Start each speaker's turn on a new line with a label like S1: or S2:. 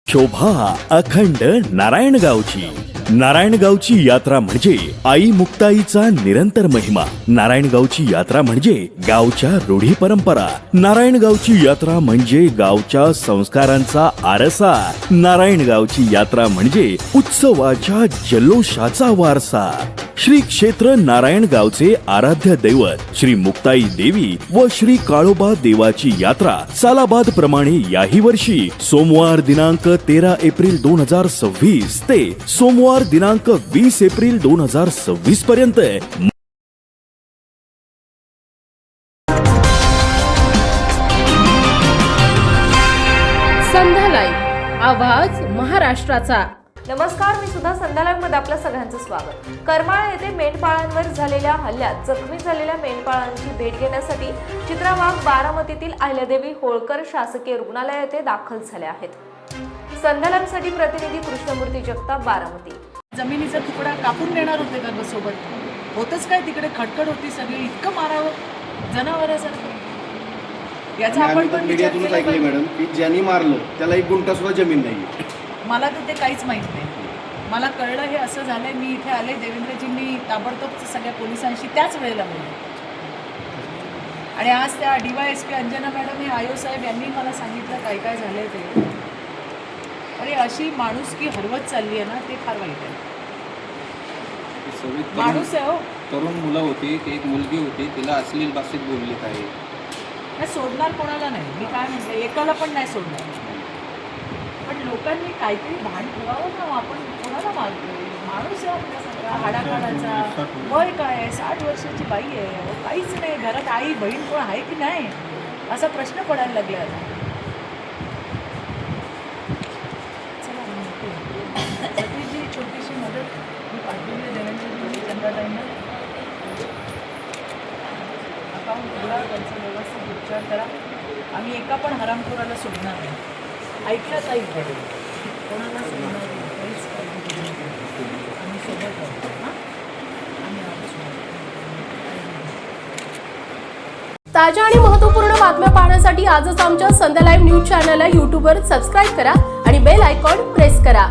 S1: शोभा अखंड नारायणगावची. नारायणगावची यात्रा म्हणजे आई मुक्ताईचा निरंतर महिमा. नारायणगावची यात्रा म्हणजे गावच्या रूढी परंपरा. नारायणगावची यात्रा म्हणजे गावच्या संस्कारांचा आरसा. नारायणगावची यात्रा म्हणजे उत्सवाच्या जल्लोषाचा वारसा. श्री क्षेत्र नारायणगावचे आराध्य दैवत श्री मुक्ताई देवी व श्री काळोबा देवाची यात्रा सालाबाद प्रमाणे याही वर्षी सोमवार दिनांक 13 एप्रिल 2026 ते सोमवार दिनांक 20 एप्रिल 2026 पर्यंत
S2: संध्या लाईव्ह, आवाज महाराष्ट्राचा.
S3: नमस्कार, मी सुद्धा संध्या लाईव्ह मध्ये आपल्या सगळ्यांचं स्वागत. करमाळा येथे मेंढपाळांवर झालेल्या हल्ल्यात जखमी झालेल्या मेंढपाळांची भेट घेण्यासाठी चित्रा वाघ बारामतीतील अहिल्यादेवी होळकर शासकीय रुग्णालय येथे दाखल झाले आहेत. संध्या लाईव्हसाठी प्रतिनिधी कृष्णमूर्ती जगताप, बारामती.
S4: जमिनीचा तुकडा कापून देणार होते का सोबत? होतच काय तिकडे खटखट होती सगळी, इतकं मारावं जनावरासारखं. याचा आपण पण
S5: मीडियातूनच ऐकले मॅडम की ज्यांनी मारलं त्याला 1 गुंठा सुद्धा जमीन नाही.
S4: मला तर ते काहीच माहीत नाही. मला कळलं हे असं झालंय. मी इथे आले, देवेंद्रजींनी ताबडतोब सगळ्या पोलिसांशी त्याच वेळेला बोलले. आणि आज त्या DYSP अंजना मॅडम हे आयो साहेब यांनी मला सांगितलं काय काय झालंय ते. अरे अशी माणुसकी हरवत चालली आहे ना, ते फार वाईट आहे. माणूस आहे हो.
S6: तरुण मुलं होती, एक मुलगी होती, तिला अश्लील भाषेत बोलली काय.
S4: नाही सोडणार कोणाला नाही. मी काय म्हटलं, एकाला पण नाही सोडणार. पण लोकांनी काहीतरी भान ठेवावं ना. आपण कोणाला मारतोय? माणूस आहे आपला सगळा, हाडाकाडाचा. वय काय आहे? 60 वर्षाची बाई आहे. काहीच नाही. घरात आई बहीण कोण आहे की नाही असा प्रश्न पडायला लागला आता. सतीची छोटीशी मदत मी पाठवली देवेंद्रजी चंद्राताईंना. अकाउंट उघडा, त्यांचा व्यवस्थित उपचार करा. आम्ही एका पण हरामखोराला सोडणार नाही. ऐकलं ताई, कोणाला सोडणार नाही. काहीच काळजी करू नका. आम्ही सोबत आहोत. हां, आम्ही आहोत.
S2: ताज्या आणि महत्त्वपूर्ण बातम्या पाहण्यासाठी आजच आमच्या संध्या लाईव्ह न्यूज चॅनलला YouTubeवर सबस्क्राईब करा आणि बेल आयकॉन प्रेस करा.